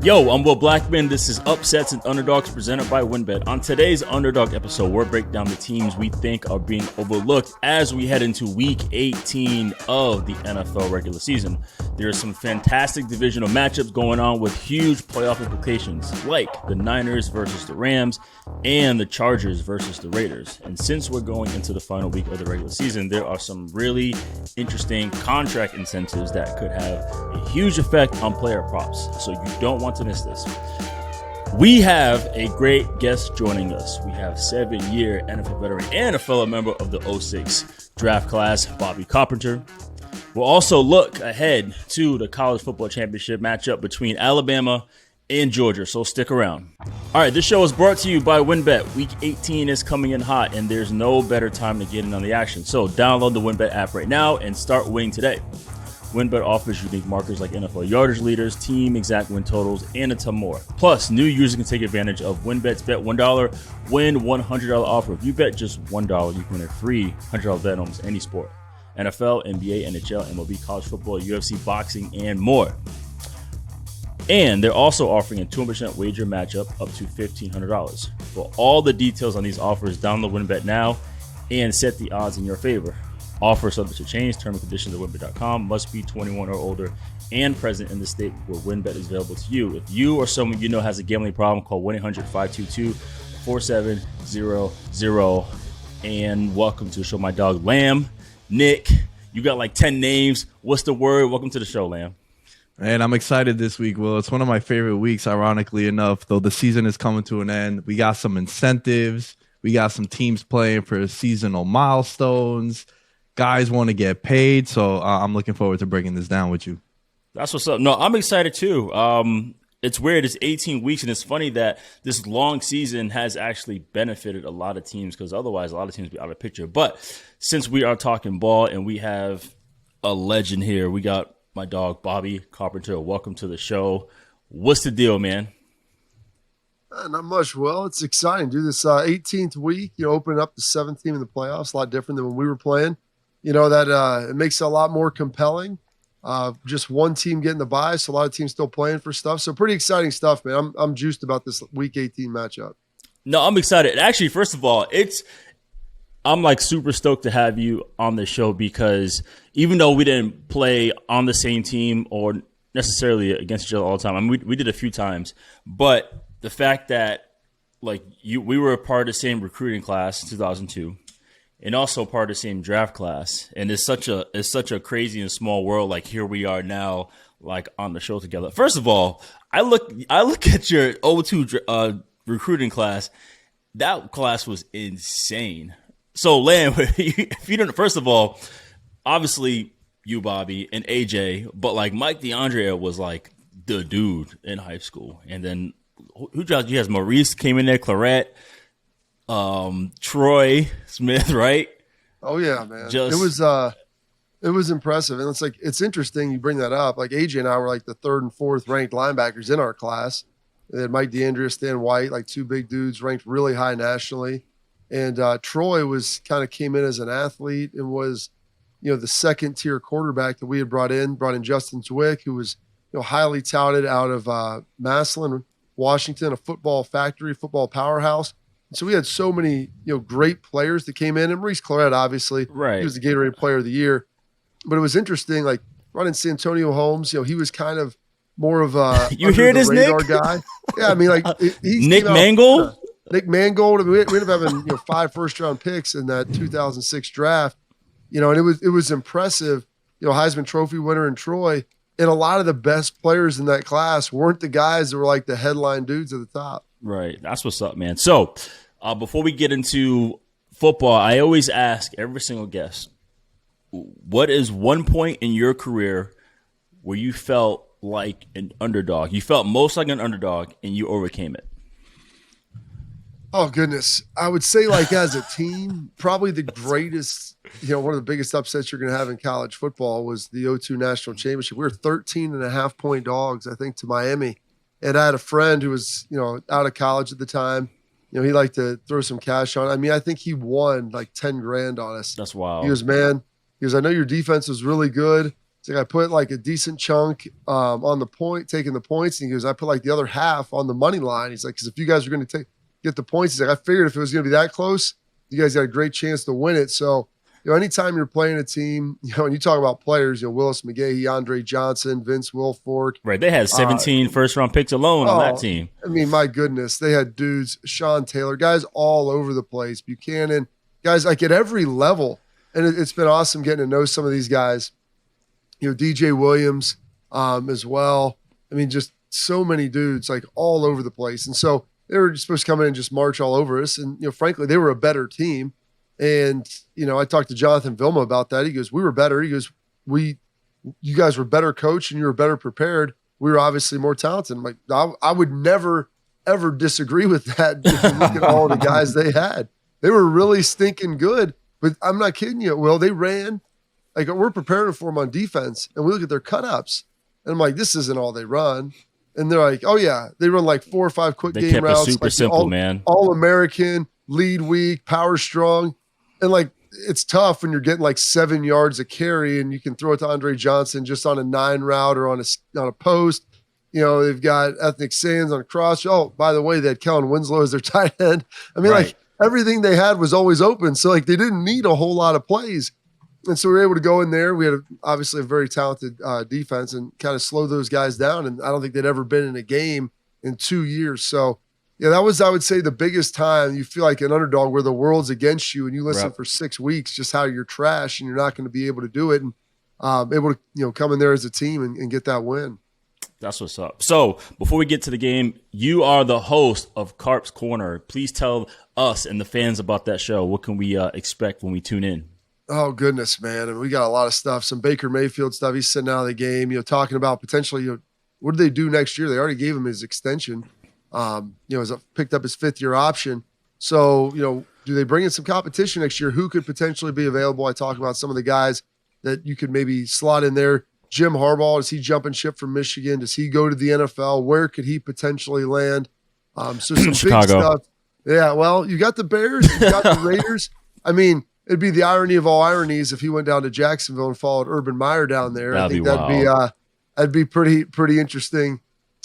Yo, I'm Will Blackmon. This is Upsets and Underdogs presented by WynnBET. On today's Underdog episode, we'll break down the teams we think are being overlooked as we head into Week 18 of the NFL regular season. There are some fantastic divisional matchups going on with huge playoff implications, like the Niners versus the Rams and the Chargers versus the Raiders. And since we're going into the final week of the regular season, there are some really interesting contract incentives that could have a huge effect on player props. So you don't want to miss this. We have a great guest joining us. We have 7-year NFL veteran and a fellow member of the 06 draft class, Bobby Carpenter. We'll also look ahead to the college football championship matchup between Alabama and Georgia, so stick around. All right, this show is brought to you by WynnBET. Week 18 is coming in hot, and there's no better time to get in on the action. So download the WynnBET app right now and start winning today. WynnBET offers unique markers like NFL yardage leaders, team exact win totals, and a ton more. Plus, new users can take advantage of WynnBET's Bet $1, win $100 offer. If you bet just $1, you can win a free $100 bet on almost any sport. NFL, NBA, NHL, MLB, college football, UFC, boxing, and more. And they're also offering a 200% wager matchup up to $1,500. For all the details on these offers, download WynnBET now and set the odds in your favor. Offer subject to change. Terms and conditions at WynnBET.com. Must be 21 or older and present in the state where WynnBET is available to you. If you or someone you know has a gambling problem, call 1-800-522-4700. And welcome to the show, my dog, Lamb. Nick, you got like 10 names. What's the word? Welcome to the show, Lamb. Man, I'm excited this week, Will. It's one of my favorite weeks, ironically enough, though the season is coming to an end. We got some incentives. We got some teams playing for seasonal milestones. Guys want to get paid, so I'm looking forward to breaking this down with you. That's what's up. No, I'm excited too. It's weird. It's 18 weeks, and it's funny that this long season has actually benefited a lot of teams because otherwise a lot of teams would be out of picture. But since we are talking ball and we have a legend here, we got my dog, Bobby Carpenter. Welcome to the show. What's the deal, man? Not much. Well, it's exciting. Do this 18th week, opening up the 7th team in the playoffs, a lot different than when we were playing. That it makes it a lot more compelling. Just one team getting the bye, so a lot of teams still playing for stuff. So pretty exciting stuff, man. I'm juiced about this Week 18 matchup. No, I'm excited. Actually, first of all, I'm like super stoked to have you on the show because even though we didn't play on the same team or necessarily against each other all the time, I mean, we did a few times, but the fact that we were a part of the same recruiting class in 2002. And also part of the same draft class, and it's such a crazy and small world. Like here we are now, like on the show together. First of all, I look at your 02 recruiting class. That class was insane. So, Lamb, if you don't, first of all, obviously you, Bobby, and AJ, but like Mike DeAndre was like the dude in high school, and then who drafted you? Has Maurice came in there, Claret. Troy Smith, right? Oh yeah, man. It was impressive. And it's interesting you bring that up. Like AJ and I were like the 3rd and 4th ranked linebackers in our class. They had Mike DeAndrea, Stan White, like two big dudes ranked really high nationally. And Troy came in as an athlete and was, the 2nd tier quarterback that we had brought in Justin Zwick, who was, highly touted out of Massillon, Washington, a football factory, football powerhouse. So we had so many, great players that came in, and Maurice Claret, obviously, right. He was the Gatorade Player of the Year. But it was interesting, like running Santonio Holmes, he was kind of more of a you hear this, radar Nick? Guy. Yeah, I mean, like he's Nick Mangold. Nick Mangold. I mean, we ended up having 5 first-round picks in that 2006 draft. And it was impressive. Heisman Trophy winner in Troy, and a lot of the best players in that class weren't the guys that were like the headline dudes at the top. Right. That's what's up, man. So before we get into football, I always ask every single guest, what is one point in your career where you felt like an underdog? You felt most like an underdog and you overcame it. Oh, goodness. I would say as a team, probably the greatest, one of the biggest upsets you're going to have in college football was the 02 National Championship. We were 13.5-point dogs, I think, to Miami. And I had a friend who was, out of college at the time. He liked to throw some cash on. I mean, I think he won like $10,000 on us. That's wild. He goes, I know your defense was really good. He's like, I put like a decent chunk on the point, taking the points. And he goes, I put like the other half on the money line. He's like, because if you guys are going to get the points, he's like, I figured if it was going to be that close, you guys got a great chance to win it. So, anytime you're playing a team, and you talk about players, Willis McGahee, Andre Johnson, Vince Wilfork. Right. They had 17 first-round picks alone on that team. I mean, my goodness. They had dudes, Sean Taylor, guys all over the place, Buchanan, guys like at every level. And it's been awesome getting to know some of these guys. DJ Williams as well. I mean, just so many dudes like all over the place. And so they were supposed to come in and just march all over us. And, frankly, they were a better team. And, I talked to Jonathan Vilma about that. He goes, we were better. He goes, you guys were better coached and you were better prepared. We were obviously more talented. I'm like, I would never, ever disagree with that. If you look at all the guys they had, they were really stinking good, but I'm not kidding you. Well, they ran like we're preparing for them on defense and we look at their cut-ups and I'm like, this isn't all they run. And they're like, oh yeah, they run like 4 or 5 quick game routes. It super like simple, man. All American, lead weak, power strong. And like, it's tough when you're getting like 7 yards a carry and you can throw it to Andre Johnson just on a 9 route or on a post. They've got Ethnic Sands on a cross. Oh, by the way, they had Kellen Winslow as their tight end. I mean, like everything they had was always open. So like they didn't need a whole lot of plays. And so we were able to go in there. We had obviously a very talented defense and kind of slow those guys down. And I don't think they'd ever been in a game in 2 years. So yeah, that was, I would say, the biggest time you feel like an underdog where the world's against you and you listen for 6 weeks just how you're trash and you're not going to be able to do it and able to come in there as a team and get that win. That's what's up. So before we get to the game, you are the host of Carp's Corner. Please tell us and the fans about that show. What can we expect when we tune in? Oh, goodness, man. I mean, we got a lot of stuff, some Baker Mayfield stuff. He's sitting out of the game, talking about potentially, what do they do next year? They already gave him his extension. Has picked up his 5th-year option. So, do they bring in some competition next year? Who could potentially be available? I talk about some of the guys that you could maybe slot in there. Jim Harbaugh, is he jumping ship from Michigan? Does he go to the NFL? Where could he potentially land? So some Chicago. Big stuff. Yeah, well, you got the Bears, you got the Raiders. I mean, it'd be the irony of all ironies if he went down to Jacksonville and followed Urban Meyer down there. That'd be pretty interesting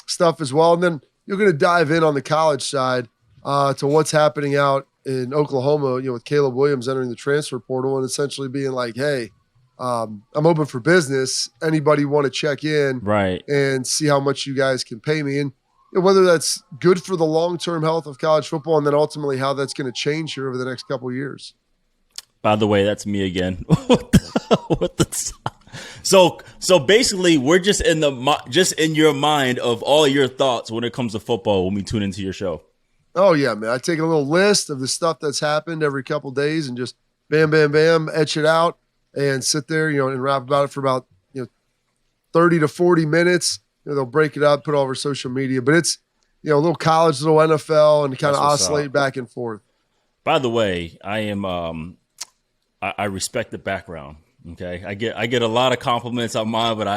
stuff as well. And then you're going to dive in on the college side to what's happening out in Oklahoma, with Caleb Williams entering the transfer portal and essentially being like, hey, I'm open for business. Anybody want to check in and see how much you guys can pay me? And whether that's good for the long-term health of college football and then ultimately how that's going to change here over the next couple of years. By the way, that's me again. So basically, we're just in your mind of all your thoughts when it comes to football when we tune into your show. Oh yeah, man! I take a little list of the stuff that's happened every couple of days and just bam, bam, bam, etch it out and sit there, and rap about it for about 30 to 40 minutes. They'll break it up, put it all over social media, but it's a little college, little NFL, and kind of oscillate back and forth. By the way, I am I respect the background. Okay, I get a lot of compliments on mine, but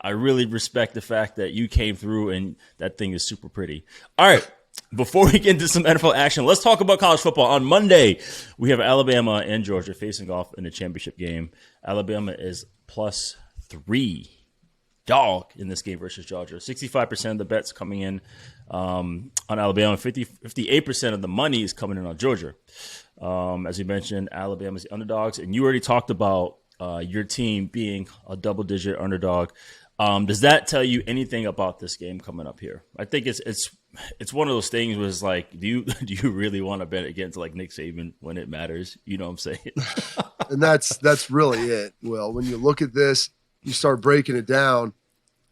I really respect the fact that you came through and that thing is super pretty. All right, before we get into some NFL action, let's talk about college football. On Monday, we have Alabama and Georgia facing off in the championship game. Alabama is +3 dog in this game versus Georgia. 65% of the bets coming in on Alabama. 58% of the money is coming in on Georgia. As you mentioned, Alabama's the underdogs, and you already talked about your team being a double-digit underdog. Does that tell you anything about this game coming up here? I think it's one of those things where it's like, do you really want to bet against like Nick Saban when it matters? You know what I'm saying? And that's really it. Well, when you look at this, you start breaking it down.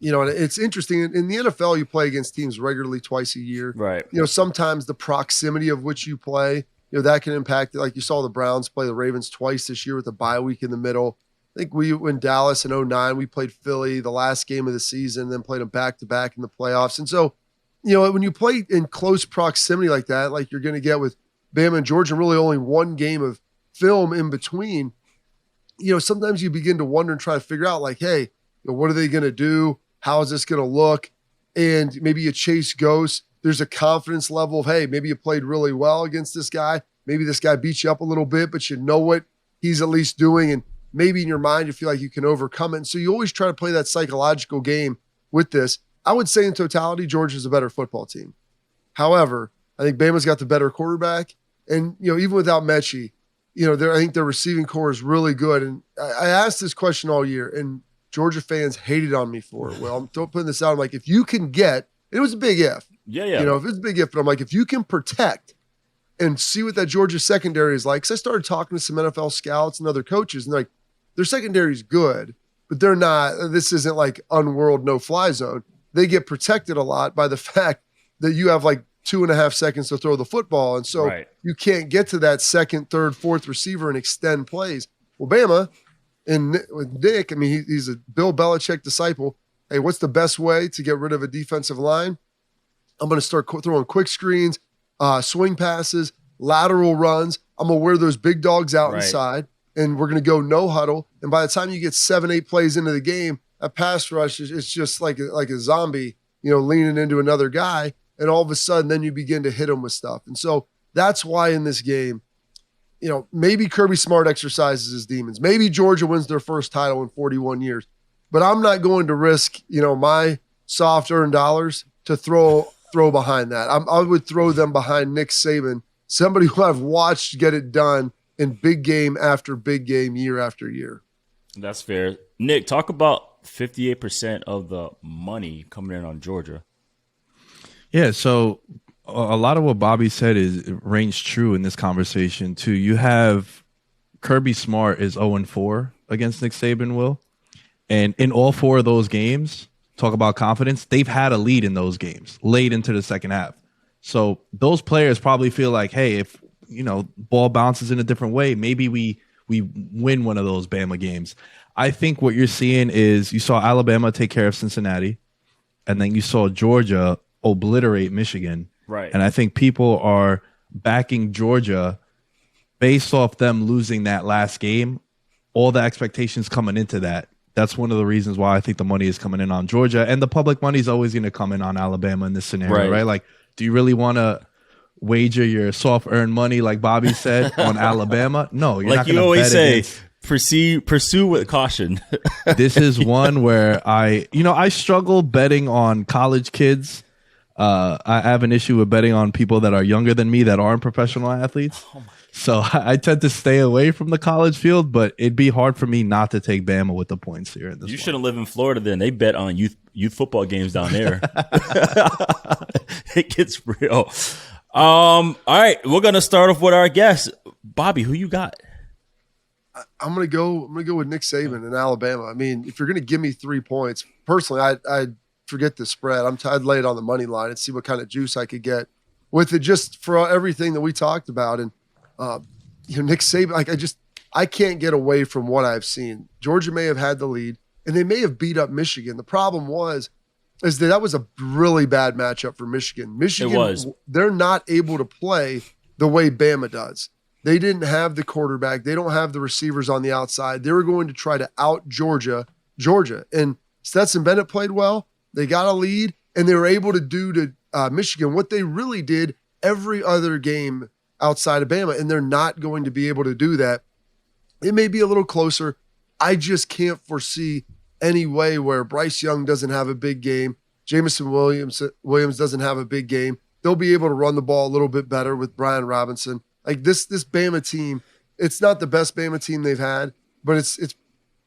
And it's interesting. In the NFL, you play against teams regularly twice a year. Right. Sometimes the proximity of which you play, that can impact it. Like you saw the Browns play the Ravens twice this year with a bye week in the middle. I think in Dallas in 2009, we played Philly the last game of the season, then played them back-to-back in the playoffs. And so, when you play in close proximity like that, like you're going to get with Bama and Georgia, really only one game of film in between, sometimes you begin to wonder and try to figure out like, hey, what are they going to do? How is this going to look? And maybe you chase ghosts. There's a confidence level of, hey, maybe you played really well against this guy. Maybe this guy beat you up a little bit, but you know what he's at least doing. And maybe in your mind you feel like you can overcome it. And so you always try to play that psychological game with this. I would say in totality, Georgia's a better football team. However, I think Bama's got the better quarterback. And, even without Mechie, I think their receiving core is really good. And I asked this question all year, and Georgia fans hated on me for it. Well, I'm putting this out. I'm like, if you can get, it was a big if. Yeah. If it's a big if, but I'm like, if you can protect and see what that Georgia secondary is like. Because I started talking to some NFL scouts and other coaches, and they're like, their secondary is good, but they're not, this isn't like unworld no-fly zone. They get protected a lot by the fact that you have like 2.5 seconds to throw the football. And so you can't get to that second, third, fourth receiver and extend plays. Well, Bama and with Nick, I mean, he's a Bill Belichick disciple. Hey, what's the best way to get rid of a defensive line? I'm going to start throwing quick screens, swing passes, lateral runs. I'm going to wear those big dogs out inside, and we're going to go no huddle. And by the time you get 7-8 plays into the game, a pass rush it's just like a zombie, leaning into another guy. And all of a sudden, then you begin to hit them with stuff. And so that's why in this game, maybe Kirby Smart exercises his demons. Maybe Georgia wins their first title in 41 years. But I'm not going to risk, my soft earned dollars to throw behind that. I would throw them behind Nick Saban, somebody who I've watched get it done in big game after big game, year after year. That's fair. Nick, talk about 58% of the money coming in on Georgia. Yeah, so a lot of what Bobby said rings true in this conversation too. You have Kirby Smart is 0-4 against Nick Saban, Will. And in all 4 of those games, talk about confidence, they've had a lead in those games late into the second half. So those players probably feel like, hey, if ball bounces in a different way, maybe we win one of those Bama games. I think what you're seeing is you saw Alabama take care of Cincinnati, and then you saw Georgia obliterate Michigan. Right. And I think people are backing Georgia based off them losing that last game. All the expectations coming into that. That's one of the reasons why I think the money is coming in on Georgia. And the public money is always going to come in on Alabama in this scenario, right? Like, do you really want to wager your soft earned money, like Bobby said, on Alabama? No, you're not going to bet. Like you always say, pursue with caution. This is one where I struggle betting on college kids. I have an issue with betting on people that are younger than me that aren't professional athletes. So I tend to stay away from the college field, but it'd be hard for me not to take Bama with the points here. You shouldn't live in Florida then. They bet on youth football games down there. It gets real. All right, we're going to start off with our guest. Bobby, who you got? I'm gonna go with Nick Saban in Alabama. I mean, if you're gonna give me 3 points, personally, I'd forget the spread. I'd lay it on the money line and see what kind of juice I could get with it, just for everything that we talked about. And Nick Saban, I can't get away from what I've seen. Georgia may have had the lead, and they may have beat up Michigan. The problem is that was a really bad matchup for Michigan. They're not able to play the way Bama does. They didn't have the quarterback. They don't have the receivers on the outside. They were going to try to out Georgia. And Stetson Bennett played well. They got a lead, and they were able to do to Michigan what they really did every other game outside of Bama, and they're not going to be able to do that. It may be a little closer. I just can't foresee any way where Bryce Young doesn't have a big game, Jameson Williams doesn't have a big game. They'll be able to run the ball a little bit better with Brian Robinson. Like this Bama team, it's not the best Bama team they've had, but it's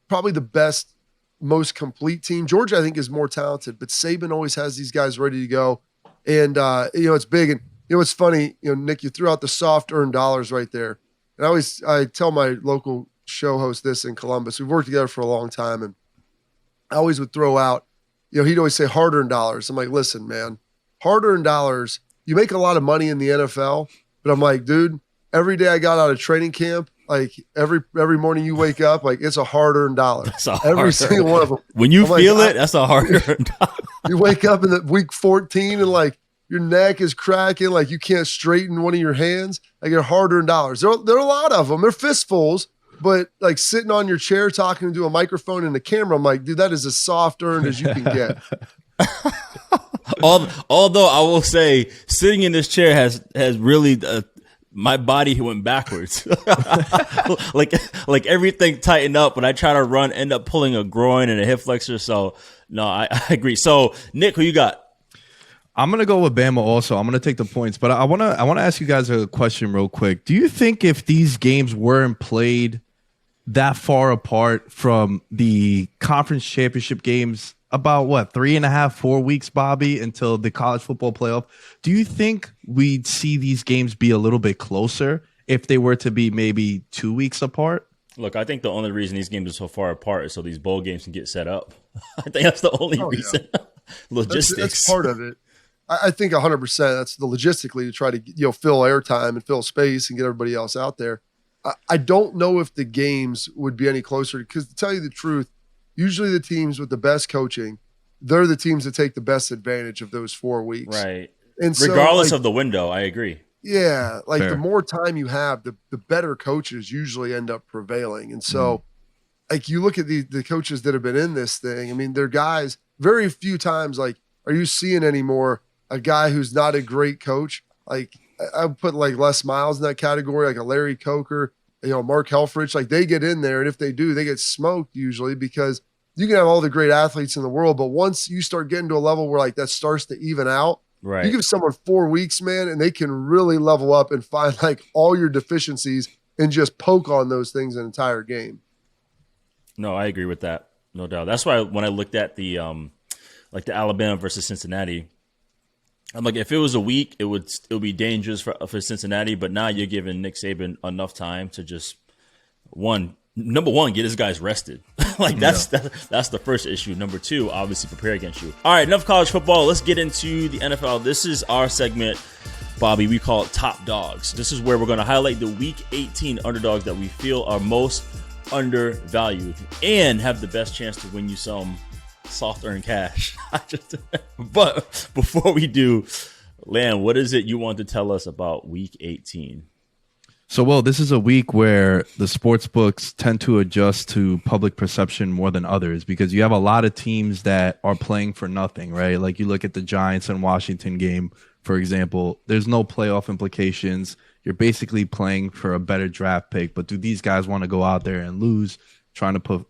probably the best, most complete team. Georgia, I think, is more talented, but Saban always has these guys ready to go. And, it's big. And, it's funny, Nick, you threw out the soft earned dollars right there. And I tell my local show host this in Columbus. We've worked together for a long time. And I always would throw out, he'd always say hard earned dollars. I'm like, listen, man, hard earned dollars, you make a lot of money in the NFL. But I'm like, dude, every day I got out of training camp, like every morning you wake up, like it's a hard-earned dollar. Every single one of them. When you feel it, that's a hard-earned dollar. You wake up in the week 14 and like your neck is cracking, like you can't straighten one of your hands. Like they're hard-earned dollars. There are a lot of them. They're fistfuls, but like sitting on your chair talking into a microphone and a camera, I'm like, dude, that is as soft-earned as you can get. Although I will say, sitting in this chair has really my body went backwards. like everything tightened up. When I try to run, end up pulling a groin and a hip flexor. So no, I agree. So Nick, who you got? I'm gonna go with Bama also. I'm gonna take the points, but I wanna ask you guys a question real quick. Do you think if these games weren't played that far apart from the conference championship games, about 3.5, 4 weeks, Bobby, until the college football playoff, do you think we'd see these games be a little bit closer if they were to be maybe 2 weeks apart? Look, I think the only reason these games are so far apart is so these bowl games can get set up. I think that's the only reason. Yeah. Logistics. That's part of it. I think 100%. That's the logistically to try to fill airtime and fill space and get everybody else out there. I don't know if the games would be any closer because, to tell you the truth, usually the teams with the best coaching, they're the teams that take the best advantage of those 4 weeks. Right. And regardless of the window, I agree. Yeah. Fair. The more time you have, the better coaches usually end up prevailing. And so, you look at the coaches that have been in this thing, I mean, they're guys, very few times, are you seeing anymore a guy who's not a great coach? I would put Les Miles in that category, a Larry Coker, Mark Helfrich. They get in there, and if they do, they get smoked usually because you can have all the great athletes in the world, but once you start getting to a level where that starts to even out, right? You give someone 4 weeks, man, and they can really level up and find all your deficiencies and just poke on those things an entire game. No, I agree with that, no doubt. That's why when I looked at the the Alabama versus Cincinnati, I'm like, if it was a week, it would be dangerous for Cincinnati. But now you're giving Nick Saban enough time to just number one, get his guys rested. That's the first issue. Number two, obviously prepare against you. All right, enough college football. Let's get into the NFL. This is our segment, Bobby. We call it Top Dogs. This is where we're going to highlight the Week 18 underdogs that we feel are most undervalued and have the best chance to win you some soft earned cash. But before we do, Lan, what is it you want to tell us about Week 18? So, this is a week where the sports books tend to adjust to public perception more than others because you have a lot of teams that are playing for nothing, right? You look at the Giants and Washington game, for example, there's no playoff implications. You're basically playing for a better draft pick, but do these guys want to go out there and lose, trying to put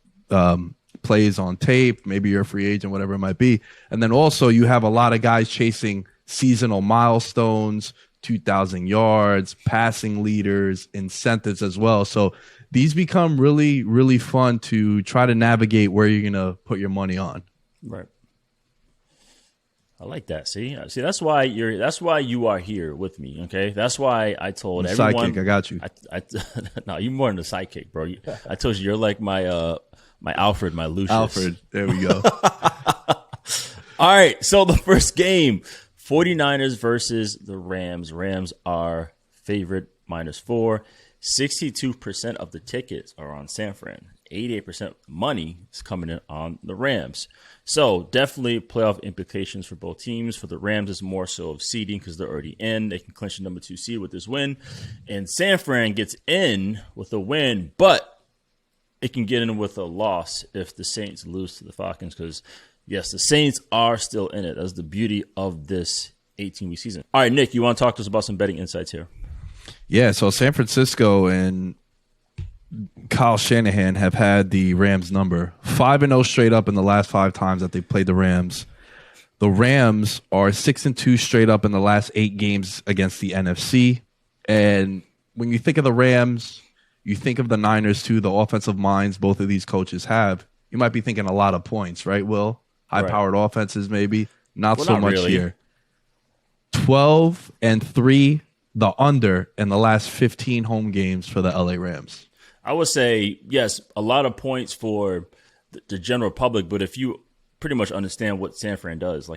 plays on tape? Maybe you're a free agent, whatever it might be. And then also you have a lot of guys chasing seasonal milestones, 2,000 yards, passing leaders, incentives as well. So these become really, really fun to try to navigate where you're going to put your money on. Right. I like that. See, that's why you are here with me. Okay. That's why I told everyone. Sidekick, I got you. No, you're more than a sidekick, bro. I told you, you're like my Alfred, my Lucius. Alfred. There we go. All right. So the first game, 49ers versus the Rams. Rams are favorite -4. 62% of the tickets are on San Fran. 88% money is coming in on the Rams. So definitely playoff implications for both teams. For the Rams, it's more so of seeding because they're already in. They can clinch the number 2 seed with this win. And San Fran gets in with a win, but it can get in with a loss if the Saints lose to the Falcons because, yes, the Saints are still in it. That's the beauty of this 18-week season. All right, Nick, you want to talk to us about some betting insights here? Yeah, so San Francisco and Kyle Shanahan have had the Rams number 5-0 straight up in the last 5 times that they played the Rams. The Rams are 6-2 straight up in the last 8 games against the NFC. And when you think of the Rams, you think of the Niners too, the offensive minds both of these coaches have. You might be thinking a lot of points, right, Will? High-powered offenses maybe. Not so much really. Here. 12-3, the under in the last 15 home games for the LA Rams. I would say, yes, a lot of points for the general public, but if you pretty much understand what San Fran does,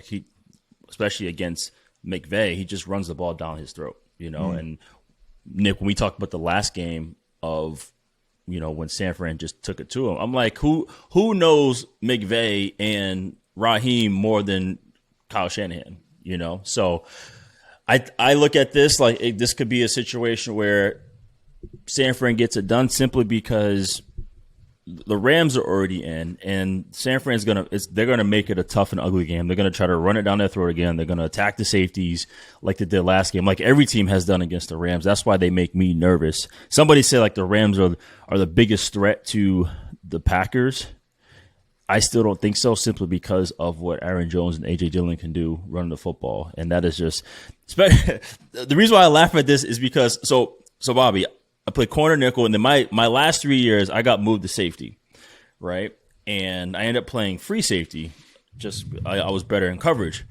especially against McVay, he just runs the ball down his throat, And Nick, when we talked about the last game of, when San Fran just took it to him, I'm like, who knows McVay and Raheem more than Kyle Shanahan, So I look at this this could be a situation where San Fran gets it done simply because, the Rams are already in, and San Fran's they're gonna make it a tough and ugly game. They're gonna try to run it down their throat again. They're gonna attack the safeties like they did last game, like every team has done against the Rams. That's why they make me nervous. Somebody said like the Rams are the biggest threat to the Packers. I still don't think so, simply because of what Aaron Jones and A.J. Dillon can do running the football, and that is just the reason why I laugh at this is because so Bobby, I played corner, nickel, and then my last 3 years I got moved to safety, right? And I ended up playing free safety. Just I was better in coverage.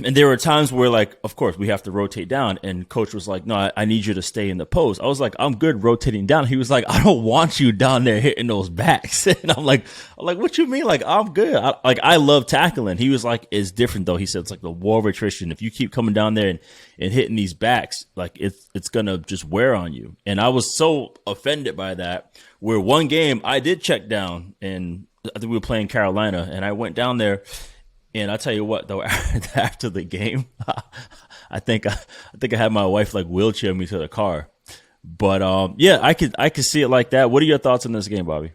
And there were times where, like, of course, we have to rotate down, and coach was like, no, I need you to stay in the post. I was like, I'm good rotating down. He was like, I don't want you down there hitting those backs. And I'm like, what you mean? Like, I'm good. I love tackling. He was like, it's different, though. He said it's like the war of attrition. If you keep coming down there and hitting these backs, like, it's going to just wear on you. And I was so offended by that, where one game I did check down, and I think we were playing Carolina, and I went down there. And I tell you what, though, after the game, I think I had my wife like wheelchair me to the car. But yeah, I could see it like that. What are your thoughts on this game, Bobby?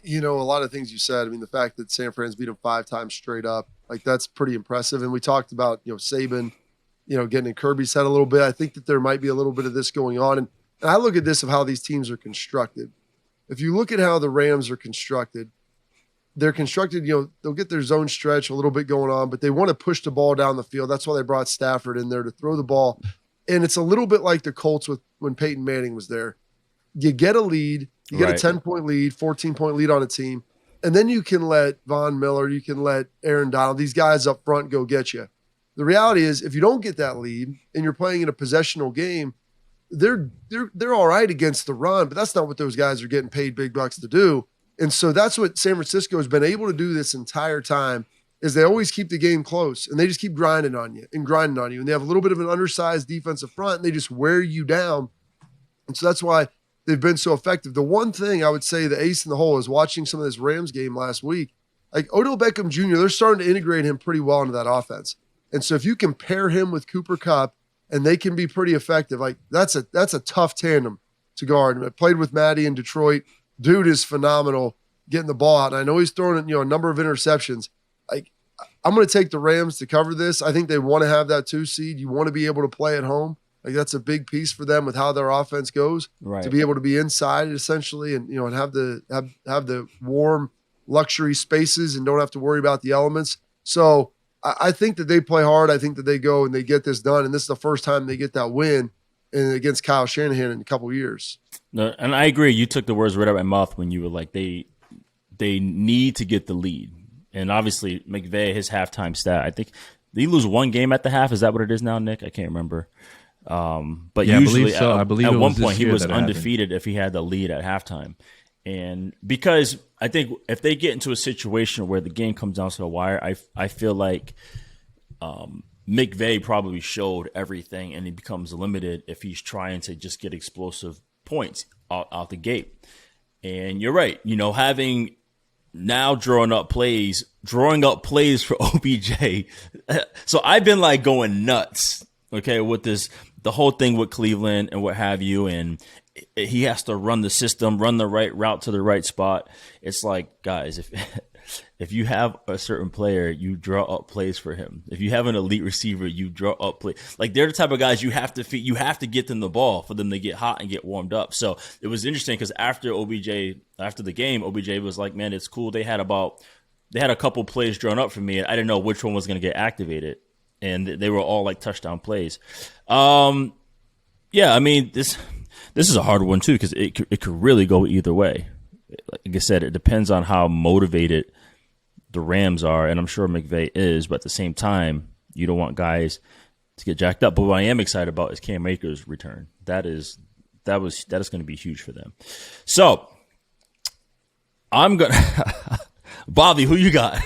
A lot of things you said. I mean, the fact that San Fran's beat them 5 times straight up, like, that's pretty impressive. And we talked about Saban, getting in Kirby's head a little bit. I think that there might be a little bit of this going on. And I look at this of how these teams are constructed. If you look at how the Rams are constructed, they're constructed, they'll get their zone stretch a little bit going on, but they want to push the ball down the field. That's why they brought Stafford in there to throw the ball. And it's a little bit like the Colts when Peyton Manning was there. You get a lead, you get a 10-point lead, 14-point lead on a team, and then you can let Von Miller, you can let Aaron Donald, these guys up front go get you. The reality is, if you don't get that lead and you're playing in a possessional game, they're all right against the run, but that's not what those guys are getting paid big bucks to do. And so that's what San Francisco has been able to do this entire time, is they always keep the game close, and they just keep grinding on you. And they have a little bit of an undersized defensive front, and they just wear you down. And so that's why they've been so effective. The one thing I would say, the ace in the hole, is watching some of this Rams game last week. Like Odell Beckham Jr., they're starting to integrate him pretty well into that offense. And so if you can pair him with Cooper Kupp, and they can be pretty effective, like that's a tough tandem to guard. I played with Matty in Detroit. Dude is phenomenal getting the ball out. And I know he's throwing a number of interceptions. Like, I'm going to take the Rams to cover this. I think they want to have that 2 seed. You want to be able to play at home. Like, that's a big piece for them with how their offense goes, right, to be able to be inside essentially, and and have the warm luxury spaces and don't have to worry about the elements. So I think that they play hard. I think that they go and they get this done. And this is the first time they get that win against Kyle Shanahan in a couple of years. No, and I agree. You took the words right out of my mouth when you were like, they need to get the lead. And obviously, McVay, his halftime stat, I think, did he lose one game at the half? Is that what it is now, Nick? I can't remember. But yeah, usually, I believe at one point, he was undefeated if he had the lead at halftime. And because I think if they get into a situation where the game comes down to the wire, I feel like McVay probably showed everything, and he becomes limited if he's trying to just get explosive points out the gate. And you're right, having now drawing up plays for OBJ. So I've been like going nuts, okay, with the whole thing with Cleveland and what have you, and he has to run the system, run the right route to the right spot. It's like, guys, if you have a certain player, you draw up plays for him. If you have an elite receiver, you draw up plays. Like, they're the type of guys you have to feed. You have to get them the ball for them to get hot and get warmed up. So it was interesting because after the game, OBJ was like, man, it's cool. They had a couple plays drawn up for me, and I didn't know which one was going to get activated. And they were all like touchdown plays. Yeah, I mean, this is a hard one too, because it could really go either way. Like I said, it depends on how motivated the Rams are, and I'm sure McVay is, but at the same time, you don't want guys to get jacked up. But what I am excited about is Cam Akers' return. That is going to be huge for them. So I'm gonna Bobby, who you got?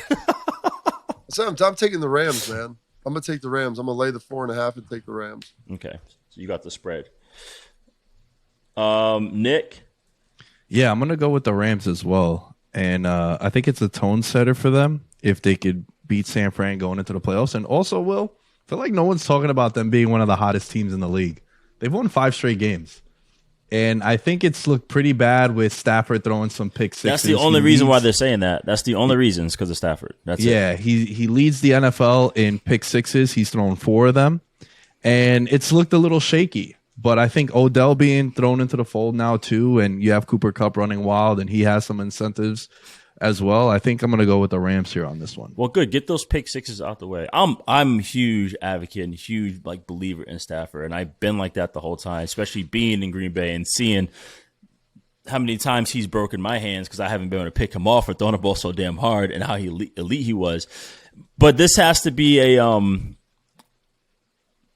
So I'm taking the Rams, man. I'm gonna take the Rams. I'm gonna lay the 4.5 and take the Rams. Okay, so you got the spread. Nick? Yeah, I'm going to go with the Rams as well. And I think it's a tone setter for them if they could beat San Fran going into the playoffs. And also, Will, I feel like no one's talking about them being one of the hottest teams in the league. They've won 5 straight games. And I think it's looked pretty bad with Stafford throwing some pick sixes. That's the only reason why they're saying that. That's the only reason is because of Stafford. That's it. Yeah, he leads the NFL in pick sixes. He's thrown 4 of them. And it's looked a little shaky. But I think Odell being thrown into the fold now too, and you have Cooper Kupp running wild, and he has some incentives as well. I think I'm going to go with the Rams here on this one. Well, good. Get those pick sixes out the way. I'm a huge advocate and huge believer in Stafford, and I've been like that the whole time, especially being in Green Bay and seeing how many times he's broken my hands because I haven't been able to pick him off or throwing the ball so damn hard, and how elite he was. But this has to be a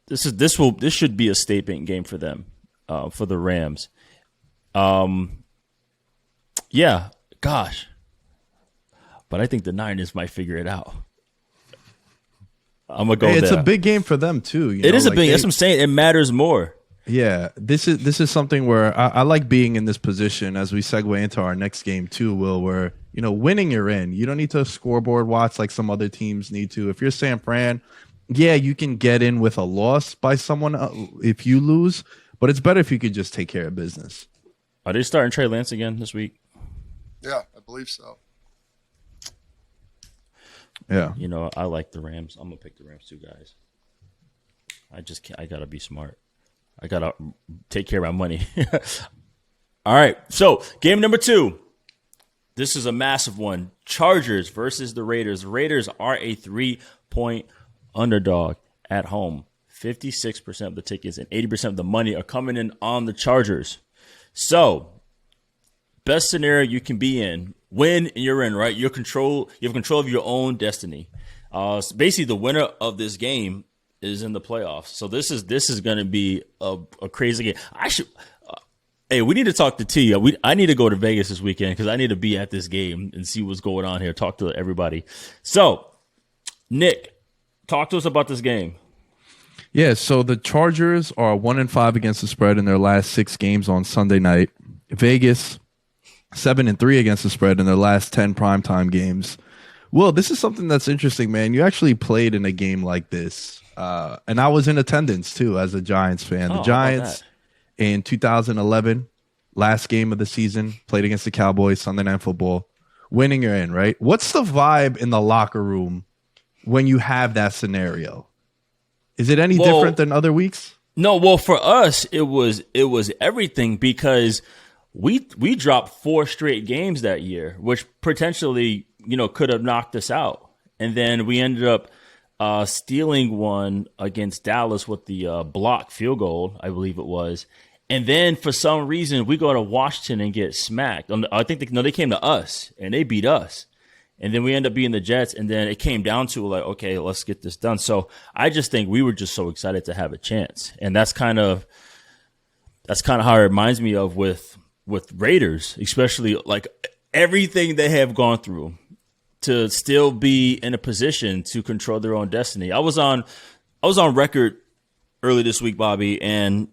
this should be a statement game for them, for the Rams. Yeah, gosh. But I think the Niners might figure it out. I'm gonna go. It's a big game for them too. It is a big. That's what I'm saying. It matters more. Yeah, this is something where I like being in this position as we segue into our next game too, Will, where winning you're in. You don't need to scoreboard watch like some other teams need to. If you're San Fran, yeah, you can get in with a loss by someone if you lose, but it's better if you could just take care of business. Are they starting Trey Lance again this week? Yeah, I believe so. Yeah. I like the Rams. I'm going to pick the Rams too, guys. I just can't. I got to be smart. I got to take care of my money. All right. So, game number 2. This is a massive one. Chargers versus the Raiders. The Raiders are a 3-point underdog at home. 56% of the tickets and 80% of the money are coming in on the Chargers. So, best scenario you can be in. Win and you're in, right? You have control of your own destiny. So basically, the winner of this game is in the playoffs. So this is going to be a crazy game. Hey, we need to talk to T. I need to go to Vegas this weekend because I need to be at this game and see what's going on here. Talk to everybody. So, Nick, talk to us about this game. Yeah, so the Chargers are 1-5 against the spread in their last 6 games on Sunday night. Vegas 7-3 against the spread in their last 10 primetime games. Well, this is something that's interesting, man. You actually played in a game like this, and I was in attendance too as a Giants fan. The Giants in 2011, last game of the season, played against the Cowboys, Sunday Night Football. Winning you're in, right? What's the vibe in the locker room when you have that scenario? Is it any different than other weeks? No, well, for us, it was everything because we dropped 4 straight games that year, which potentially, could have knocked us out. And then we ended up stealing one against Dallas with the block field goal, I believe it was. And then for some reason, we go to Washington and get smacked. I think they came to us, and they beat us. And then we end up beating the Jets, and then it came down to okay, let's get this done. So I just think we were just so excited to have a chance. And that's kind of how it reminds me of with Raiders, especially everything they have gone through to still be in a position to control their own destiny. I was on record early this week, Bobby, and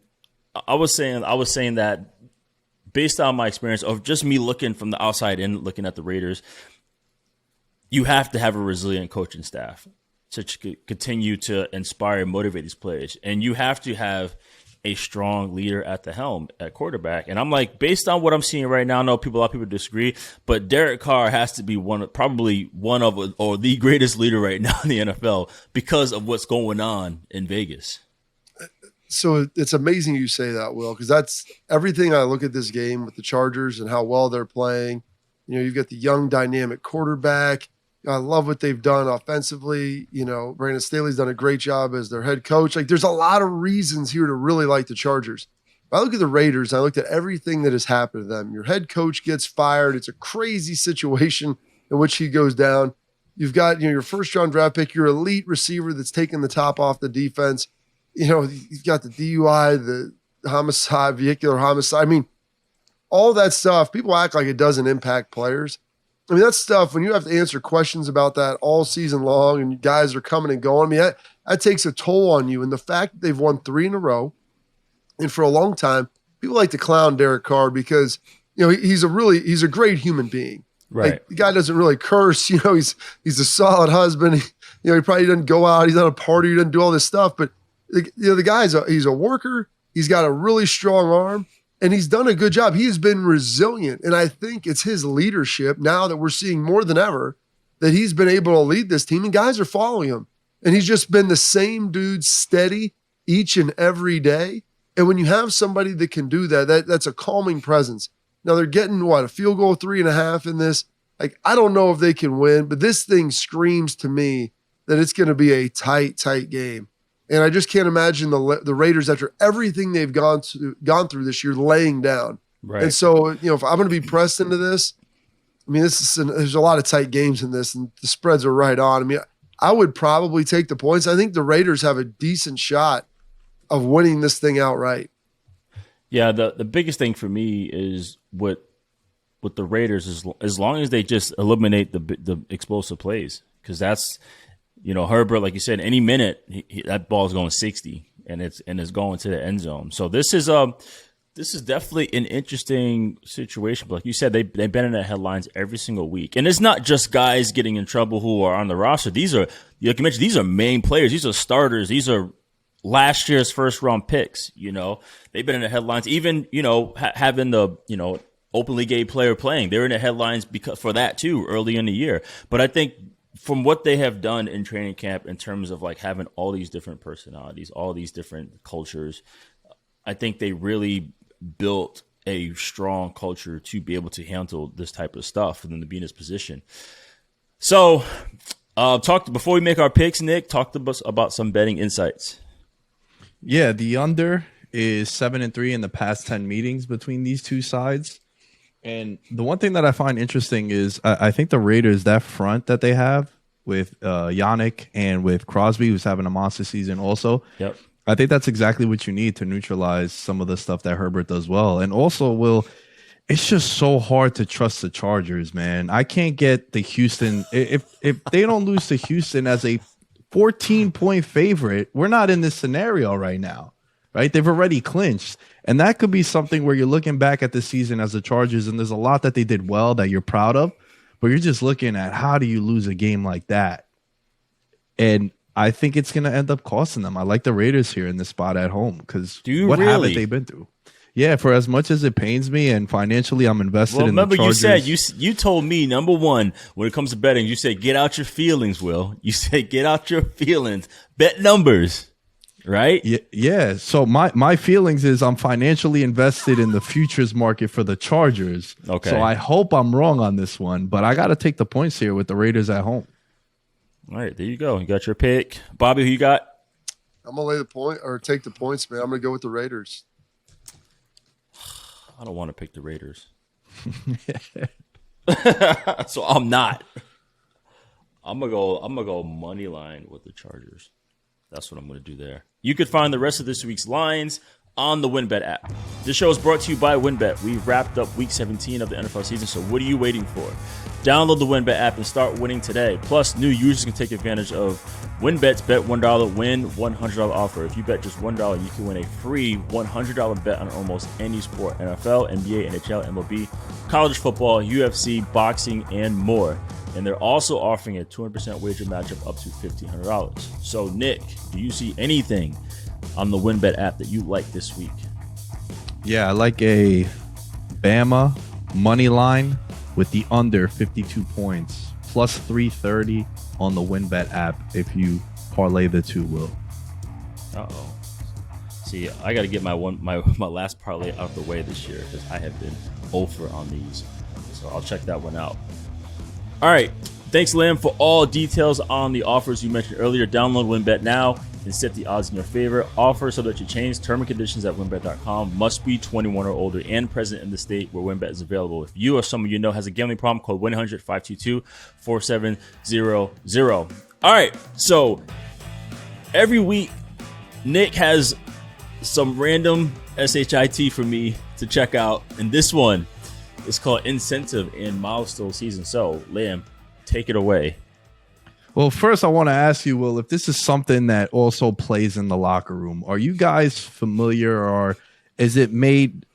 I was saying that based on my experience of just me looking from the outside in, looking at the Raiders, you have to have a resilient coaching staff to continue to inspire and motivate these players, and you have to have a strong leader at the helm at quarterback. And I'm based on what I'm seeing right now, I know a lot of people disagree, but Derek Carr has to be probably one of or the greatest leader right now in the NFL because of what's going on in Vegas. So it's amazing you say that, Will, because that's everything. I look at this game with the Chargers and how well they're playing. You've got the young dynamic quarterback. I love what they've done offensively. Brandon Staley's done a great job as their head coach. There's a lot of reasons here to really like the Chargers. If I look at the Raiders, I looked at everything that has happened to them. Your head coach gets fired. It's a crazy situation in which he goes down. You've got your first-round draft pick, your elite receiver that's taking the top off the defense. You've got the DUI, the homicide, vehicular homicide. I mean, all that stuff, people act like it doesn't impact players. I mean, that stuff, when you have to answer questions about that all season long and guys are coming and going, that takes a toll on you. And the fact that they've won 3 in a row, and for a long time, people like to clown Derek Carr because, he's a great human being. Right. The guy doesn't really curse. He's a solid husband. He probably doesn't go out. He's not a party. He doesn't do all this stuff. But, the guy, he's a worker. He's got a really strong arm. And he's done a good job. He has been resilient. And I think it's his leadership now that we're seeing more than ever that he's been able to lead this team, and guys are following him. And he's just been the same dude, steady each and every day. And when you have somebody that can do that, that's a calming presence. Now they're getting a field goal 3.5 in this. Like, I don't know if they can win, but this thing screams to me that it's going to be a tight game. And I just can't imagine the Raiders, after everything they've gone through this year, laying down. Right. And so, if I'm going to be pressed into this, I mean, there's a lot of tight games in this, and the spreads are right on. I mean, I would probably take the points. I think the Raiders have a decent shot of winning this thing outright. Yeah, the biggest thing for me is with the Raiders is as long as they just eliminate the explosive plays, because that's, Herbert, like you said, any minute that ball is going 60 and it's going to the end zone. So this is definitely an interesting situation. But like you said, they've been in the headlines every single week, and it's not just guys getting in trouble who are on the roster. These are, like you mentioned, these are main players. These are starters. These are last year's first round picks. They've been in the headlines. Even having the openly gay player playing, they're in the headlines for that too early in the year. But I think from what they have done in training camp in terms of like having all these different personalities, all these different cultures, I think they really built a strong culture to be able to handle this type of stuff and then to be in this position. So before we make our picks, Nick, talk to us about some betting insights. Yeah, the under is 7-3 in the past 10 meetings between these two sides. And the one thing that I find interesting is I think the Raiders, that front that they have with Yannick and with Crosby, who's having a monster season also. Yep. I think that's exactly what you need to neutralize some of the stuff that Herbert does well. And also, Will, it's just so hard to trust the Chargers, man. I can't get the Houston. If they don't lose to Houston as a 14-point favorite, we're not in this scenario right now, right? They've already clinched. And that could be something where you're looking back at the season as the Chargers, and there's a lot that they did well that you're proud of, but you're just looking at how do you lose a game like that? And I think it's going to end up costing them. I like the Raiders here in this spot at home because what haven't they been through? Yeah, for as much as it pains me and financially I'm invested in the Chargers. Remember you said, you told me, number one, when it comes to betting, you said get out your feelings, Will. You said get out your feelings. Bet numbers. Right? Yeah. So my feelings is I'm financially invested in the futures market for the Chargers. Okay. So I hope I'm wrong on this one, but I got to take the points here with the Raiders at home. All right, there you go. You got your pick. Bobby, who you got? I'm going to lay the point or take the points, man. I'm going to go with the Raiders. I don't want to pick the Raiders. So I'm not. I'm gonna go money line with the Chargers. That's what I'm going to do there. You could find the rest of this week's lines on the WynnBET app. This show is brought to you by WynnBET. We've wrapped up Week 17 of the NFL season, so what are you waiting for? Download the WynnBET app and start winning today. Plus, new users can take advantage of WynnBET's Bet $1, win $100 offer. If you bet just $1, you can win a free $100 bet on almost any sport: NFL, NBA, NHL, MLB, college football, UFC, boxing, and more. And they're also offering a 200% wager matchup up to $1,500. So, Nick, do you see anything on the WynnBET app that you like this week? Yeah, I like a Bama money line with the under 52 points, plus 330 on the WynnBET app if you parlay the two, Will. Uh-oh. See, I got to get my last parlay out of the way this year because I have been over on these. So I'll check that one out. All right. Thanks, Lam, for all details on the offers you mentioned earlier. Download WynnBET now and set the odds in your favor. Offer so that you change. Term and conditions at WynnBET.com. Must be 21 or older and present in the state where WynnBET is available. If you or someone you know has a gambling problem, call 1-800-522-4700. All right. So every week, Nick has some random SHIT for me to check out. And this one is called Incentive in Milestone Season. So, Lam, take it away. Well, first I want to ask you, Will, if this is something that also plays in the locker room. Are you guys familiar, or is it made?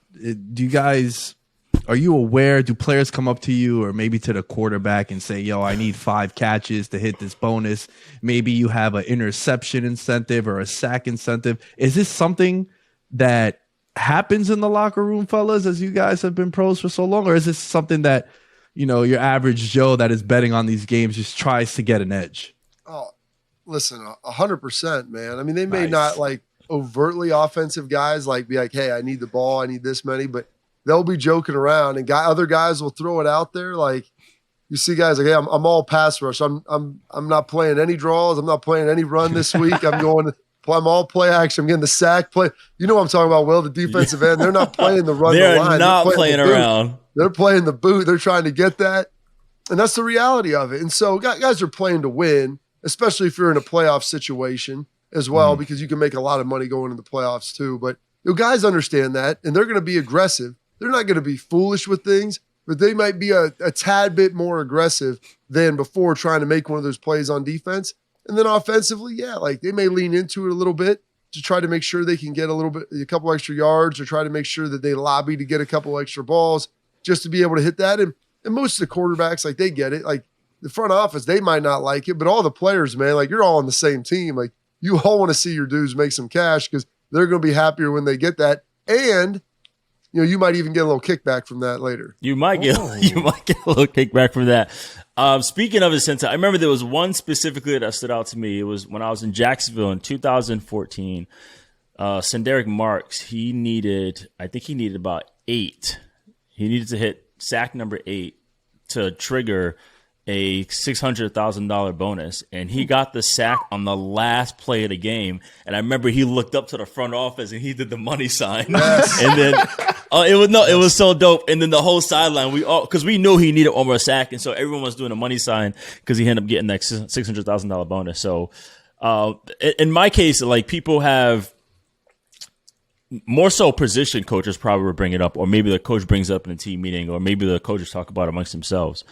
Are you aware? Do players come up to you or maybe to the quarterback and say, yo, I need 5 catches to hit this bonus? Maybe you have an interception incentive or a sack incentive. Is this something that happens in the locker room, fellas, as you guys have been pros for so long? Or is this something that, your average Joe that is betting on these games just tries to get an edge? Oh, listen, 100%, man. I mean, they may not like overtly offensive guys be like, hey, I need the ball, I need this many, but they'll be joking around, and other guys will throw it out there. Like, you see guys like, hey, I'm all pass rush. I'm not playing any draws. I'm not playing any run this week. I'm all play action. I'm getting the sack play. You know what I'm talking about, Will, the defensive end. They're not playing the run. They're the line. not playing around. They're playing the boot. They're trying to get that. And that's the reality of it. And so guys are playing to win, especially if you're in a playoff situation as well, because you can make a lot of money going into the playoffs too. But guys understand that, and they're going to be aggressive. They're not going to be foolish with things, but they might be a tad bit more aggressive than before trying to make one of those plays on defense. And then offensively, they may lean into it a little bit to try to make sure they can get a couple extra yards, or try to make sure that they lobby to get a couple extra balls just to be able to hit that. And most of the quarterbacks, they get it. Like, the front office, they might not like it, but all the players, man, you're all on the same team. Like, you all want to see your dudes make some cash because they're going to be happier when they get that. And you might even get a little kickback from that later. You might get a little kickback from that. Speaking of incentive, I remember there was one specifically that stood out to me. It was when I was in Jacksonville in 2014. Senderick Marks, he needed about 8. He needed to hit sack number 8 to trigger a $600,000 bonus, and he got the sack on the last play of the game. And I remember he looked up to the front office and he did the money sign. Yes. And then it was so dope. And then the whole sideline, because we knew he needed one more sack, and so everyone was doing a money sign because he ended up getting that $600,000 bonus. So in my case, people have more so position coaches probably would bring it up, or maybe the coach brings it up in a team meeting, or maybe the coaches talk about it amongst themselves.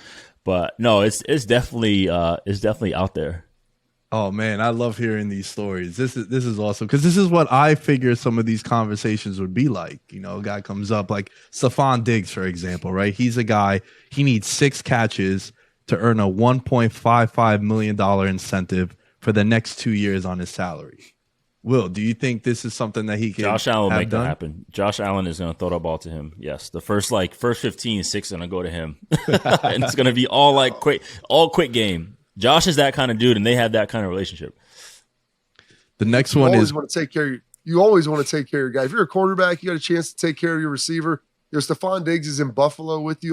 But no, it's definitely out there. Oh man, I love hearing these stories. This is awesome, because this is what I figure some of these conversations would be like. A guy comes up like Stephon Diggs, for example, right? He's a guy, he needs 6 catches to earn a $1.55 million incentive for the next 2 years on his salary. Will, do you think this is something that he can Josh Allen will make done? that happen. Josh Allen is going to throw the ball to him. Yes, the first 15, 6 going to go to him. And it's going to be all quick game. Josh is that kind of dude, and they have that kind of relationship. The next one is you always want to take care of your guy. If you're a quarterback, you got a chance to take care of your receiver. Stephon Diggs is in Buffalo with you.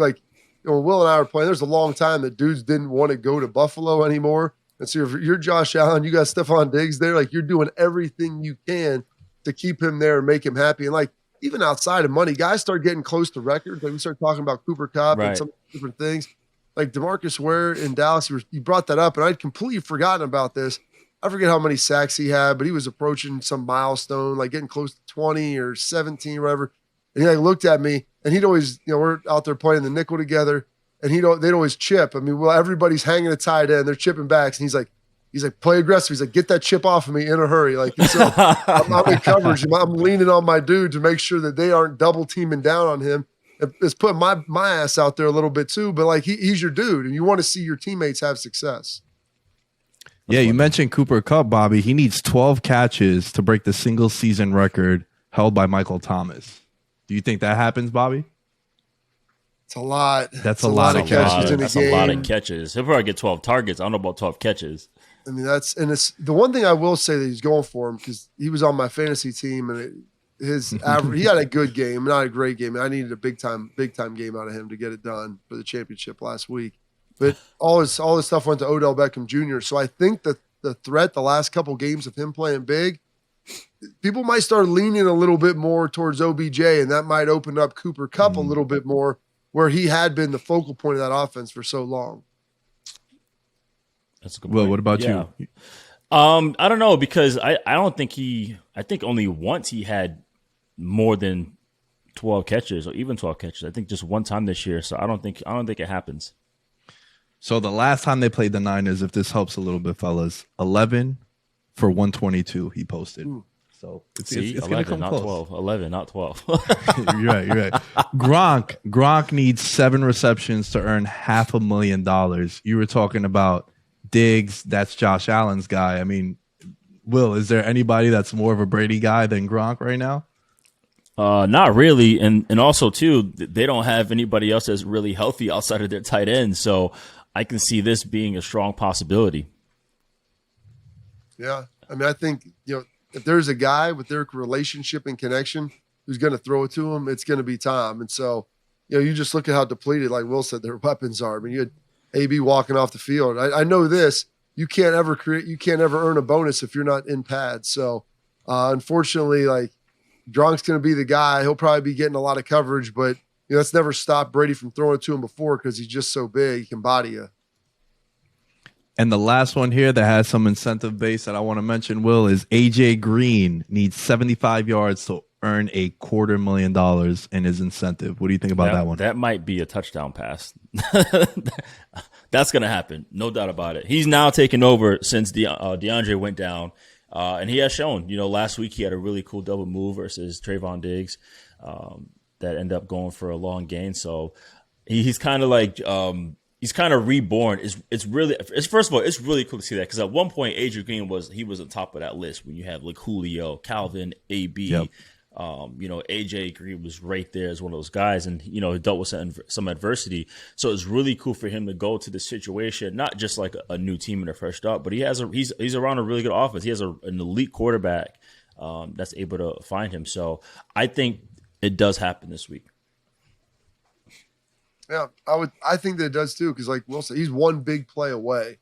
Will and I were playing, there's a long time that dudes didn't want to go to Buffalo anymore. And so if you're Josh Allen, you got Stephon Diggs there, you're doing everything you can to keep him there and make him happy. And even outside of money, guys start getting close to records. We start talking about Cooper Kupp and some different things. DeMarcus Ware in Dallas, you brought that up, and I'd completely forgotten about this. I forget how many sacks he had, but he was approaching some milestone, getting close to 20 or 17, whatever. And he looked at me, and he'd always, we're out there playing the nickel together. And they'd always chip. Everybody's hanging a tight end. They're chipping backs. And he's like, play aggressive. He's like, get that chip off of me in a hurry. So I'm in coverage. I'm leaning on my dude to make sure that they aren't double teaming down on him. It's putting my ass out there a little bit too. But he's your dude, and you want to see your teammates have success. Yeah, you mentioned Cooper Kupp, Bobby. He needs 12 catches to break the single season record held by Michael Thomas. Do you think that happens, Bobby? It's a lot. That's a lot of catches in a game. That's a lot of catches. He'll probably get 12 targets. I don't know about 12 catches. It's the one thing I will say that he's going for him, because he was on my fantasy team, and his average, he had a good game, not a great game. I needed a big time game out of him to get it done for the championship last week. But all this stuff went to Odell Beckham Jr. So I think that the threat, the last couple games of him playing big, people might start leaning a little bit more towards OBJ, and that might open up Cooper Kupp a little bit more, where he had been the focal point of that offense for so long. That's a good point. Well, what about you? I don't know, because I don't think I think only once he had more than 12 catches, or even 12 catches. I think just one time this year. So I don't think it happens. So the last time they played the Niners, if this helps a little bit, fellas, 11 for 122 he posted. Ooh. So it's 11, going to come not close. 12. 11, not 12. You're right. Gronk needs 7 receptions to earn $500,000. You were talking about Diggs. That's Josh Allen's guy. I mean, Will, is there anybody that's more of a Brady guy than Gronk right now? Not really, and also too, they don't have anybody else that's really healthy outside of their tight end, so I can see this being a strong possibility. Yeah, I mean, I think if there's a guy with their relationship and connection who's going to throw it to him, it's going to be Tom. And so, you just look at how depleted, like Will said, their weapons are. I mean, you had AB walking off the field. I know this. You can't ever earn a bonus if you're not in pads. So, unfortunately, like Gronk's going to be the guy. He'll probably be getting a lot of coverage, but that's never stopped Brady from throwing it to him before because he's just so big. He can body you. And the last one here that has some incentive base that I want to mention, Will, is AJ Green needs 75 yards to earn $250,000 in his incentive. What do you think about that one? That might be a touchdown pass. That's going to happen. No doubt about it. He's now taken over since DeAndre went down. And he has shown, last week he had a really cool double move versus Trayvon Diggs that ended up going for a long gain. So he's kind of like he's kind of reborn. First of all, it's really cool to see that because at one point Adrian Green was on top of that list when you have like Julio, Calvin, AB. Yep. AJ Green was right there as one of those guys, and he dealt with some adversity. So it's really cool for him to go to the situation, not just like a new team in a fresh start, but he's around a really good offense. He has an elite quarterback that's able to find him. So I think it does happen this week. Yeah, I think that it does too, because like Will said, he's one big play away.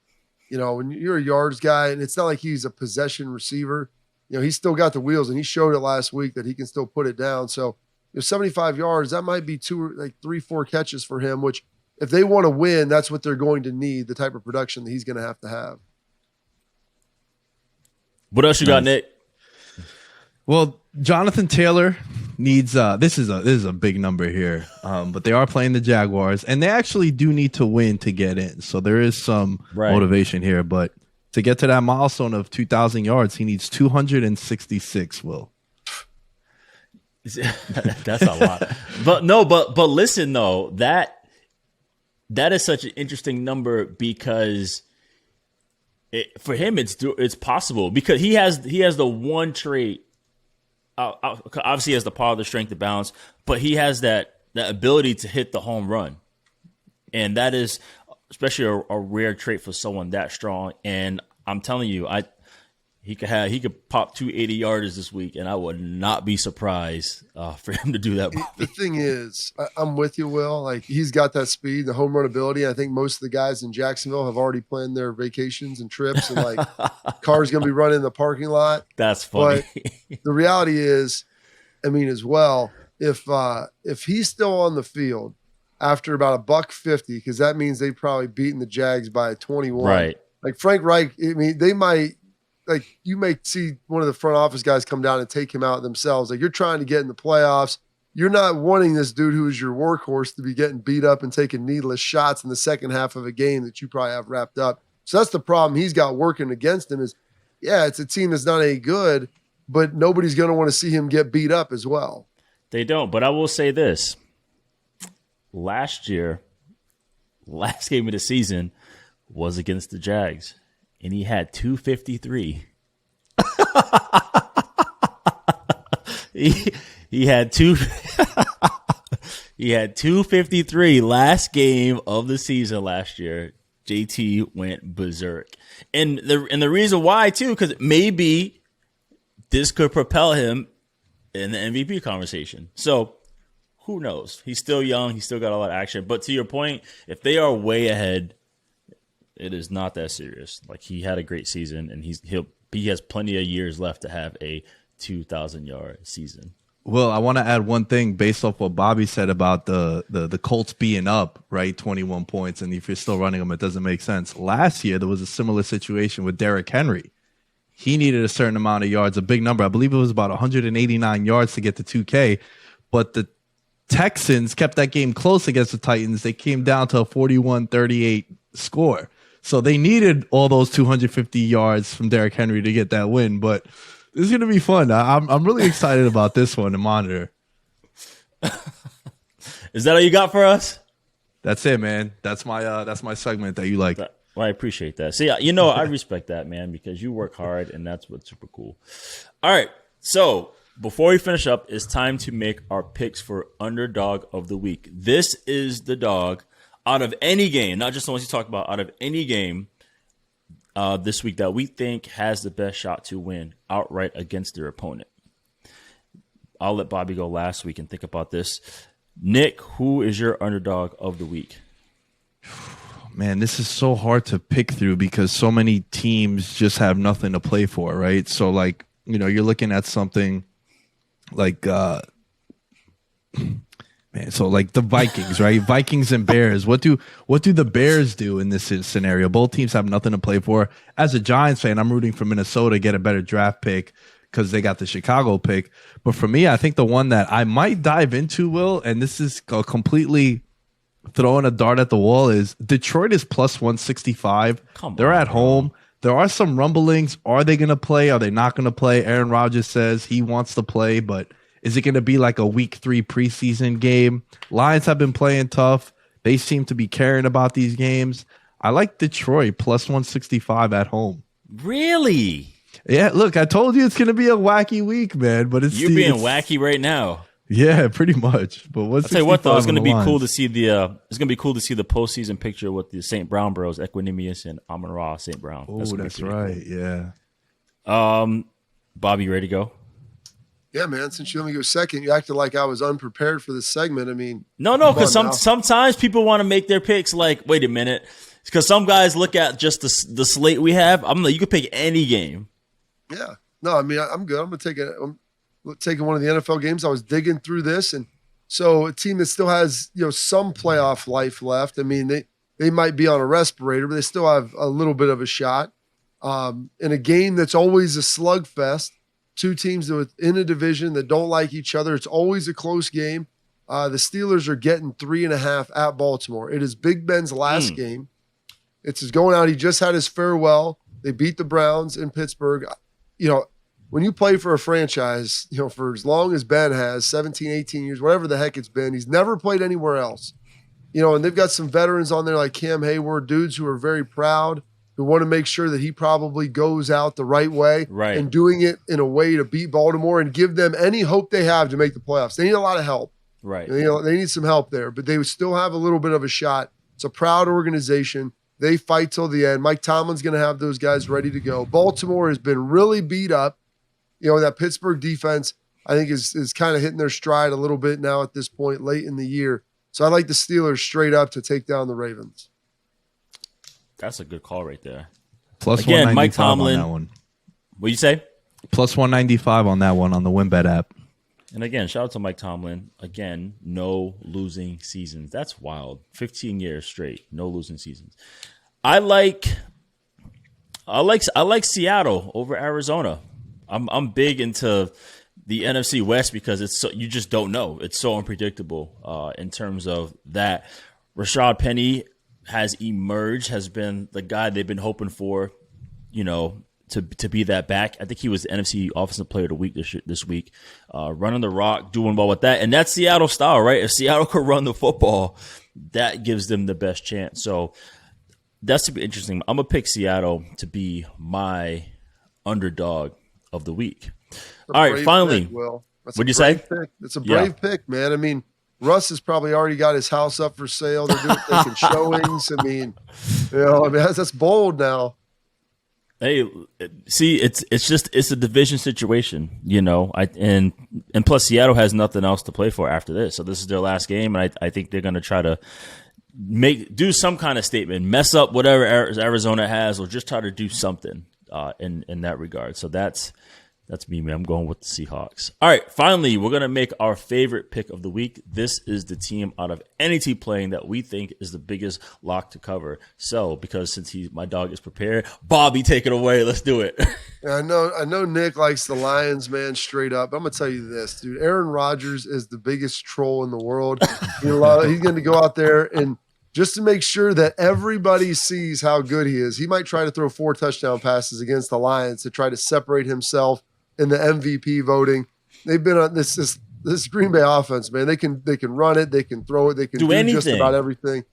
When you're a yards guy, and it's not like he's a possession receiver. He's still got the wheels, and he showed it last week that he can still put it down. So, 75 yards, that might be 3, 4 catches for him, which if they want to win, that's what they're going to need, the type of production that he's going to have. What else you got, Nick? Well, Jonathan Taylor needs this is a big number here, but they are playing the Jaguars, and they actually do need to win to get in. So there is some motivation here, but to get to that milestone of 2,000 yards, he needs 266, Will. That's a lot. But listen, though, that is such an interesting number because for him it's possible because he has the one trait. Obviously, he has the power, the strength, the balance, but he has that ability to hit the home run. And that is especially a rare trait for someone that strong. And I'm telling you, he could pop 280 yarders this week, and I would not be surprised for him to do that. The thing is, I'm with you, Will. Like he's got that speed, the home run ability. I think most of the guys in Jacksonville have already planned their vacations and trips, and like cars going to be running in the parking lot. That's funny. But the reality is, I mean, as well, if he's still on the field after about $150, because that means they've probably beaten the Jags by 21. Right. Like Frank Reich, I mean, they might. Like you may see one of the front office guys come down and take him out themselves. Like you're trying to get in the playoffs. You're not wanting this dude who is your workhorse to be getting beat up and taking needless shots in the second half of a game that you probably have wrapped up. So that's the problem he's got working against him is, it's a team that's not any good, but nobody's going to want to see him get beat up as well. They don't, but I will say this. Last year, last game of the season was against the Jags. And he had 253. he had he had 253 last game of the season last year. JT went berserk. And the reason why too, because maybe this could propel him in the MVP conversation. So who knows? He's still young. He's still got a lot of action. But to your point, if they are way ahead, it is not that serious. Like he had a great season, and he has plenty of years left to have a 2,000-yard season. Well, I want to add one thing based off what Bobby said about the Colts being up, right, 21 points, and if you're still running them, it doesn't make sense. Last year, there was a similar situation with Derek Henry. He needed a certain amount of yards, a big number. I believe it was about 189 yards to get to 2K, but the Texans kept that game close against the Titans. They came down to a 41-38 score. So they needed all those 250 yards from Derrick Henry to get that win, but this is going to be fun. I'm really excited about this one to monitor. Is that all you got for us? That's it, man. That's my segment that you like. Well, I appreciate that. See, I respect that, man, because you work hard, and that's what's super cool. All right, so Before we finish up, it's time to make our picks for Underdog of the Week. This is the dog out of any game, not just the ones you talk about, out of any game this week that we think has the best shot to win outright against their opponent. I'll let Bobby go last week and think about this. Nick, who is your Underdog of the Week? Man, this is so hard to pick through because so many teams just have nothing to play for, right? So, like, you're looking at something like, like the Vikings, right? Vikings and Bears. What do the Bears do in this scenario? Both teams have nothing to play for. As a Giants fan, I'm rooting for Minnesota to get a better draft pick because they got the Chicago pick. But for me, I think the one that I might dive into, Will, and this is completely throwing a dart at the wall, is Detroit is plus 165. They're at home. There are some rumblings. Are they going to play? Are they not going to play? Aaron Rodgers says he wants to play, but is it going to be like a week 3 preseason game? Lions have been playing tough. They seem to be caring about these games. I like Detroit plus 165 at home. Really? Yeah, look, I told you it's going to be a wacky week, man. But you're being wacky right now. Yeah, pretty much. But I'll tell you what, though, it's going to be cool to see the postseason picture with the St. Brown Bros, Equanimous and Amon-Ra St. Brown. Oh, that's right. Cool. Yeah. Bobby, you ready to go? Yeah, man. Since you let me go second, you acted like I was unprepared for this segment. I mean, no, because sometimes people want to make their picks like, wait a minute, because some guys look at just the slate we have. I'm like, you could pick any game. Yeah. No, I mean, I'm good. I'm taking one of the NFL games. I was digging through this, and so a team that still has some playoff life left. I mean, they might be on a respirator, but they still have a little bit of a shot. In a game that's always a slugfest, two teams that in a division that don't like each other. It's always a close game. The Steelers are getting 3.5 at Baltimore. It is Big Ben's last game. It's his going out. He just had his farewell. They beat the Browns in Pittsburgh. When you play for a franchise, for as long as Ben has, 17, 18 years, whatever the heck it's been, he's never played anywhere else. And they've got some veterans on there like Cam Hayward, dudes who are very proud, who want to make sure that he probably goes out the right way and doing it in a way to beat Baltimore and give them any hope they have to make the playoffs. They need a lot of help. Right. They need some help there, but they would still have a little bit of a shot. It's a proud organization. They fight till the end. Mike Tomlin's going to have those guys ready to go. Baltimore has been really beat up. That Pittsburgh defense, I think, is kind of hitting their stride a little bit now at this point late in the year. So I like the Steelers straight up to take down the Ravens. That's a good call right there. Plus again, Mike Tomlin. On that one. What'd you say? Plus 195 on that one on the WynnBET app. And again, shout out to Mike Tomlin. Again, no losing seasons. That's wild. 15 years straight, no losing seasons. I like Seattle over Arizona. I'm big into the NFC West because you just don't know. It's so unpredictable in terms of that. Rashad Penny has emerged, has been the guy they've been hoping for, to be that back. I think he was the NFC Offensive Player of the Week this week, running the rock, doing well with that. And that's Seattle style, right? If Seattle could run the football, that gives them the best chance. So that's to be interesting. I'm going to pick Seattle to be my underdog of the week. All right, finally. What'd you say? It's a brave pick, man. I mean, Russ has probably already got his house up for sale. They're taking showings. I mean, that's bold now. Hey, see, it's a division situation, and plus Seattle has nothing else to play for after this. So this is their last game, and I think they're going to try to do some kind of statement, mess up whatever Arizona has, or just try to do something in that regard. So that's me, man. I'm going with the Seahawks. All right, finally, we're going to make our favorite pick of the week. This is the team out of any team playing that we think is the biggest lock to cover. So, because since my dog is prepared, Bobby, take it away. Let's do it. Yeah, I know Nick likes the Lions, man, straight up. I'm going to tell you this, dude. Aaron Rodgers is the biggest troll in the world. He's going to go out there and just to make sure that everybody sees how good he is, he might try to throw 4 touchdown passes against the Lions to try to separate himself in the MVP voting. They've been on this Green Bay offense, man. They can run it, they can throw it, they can do just about everything.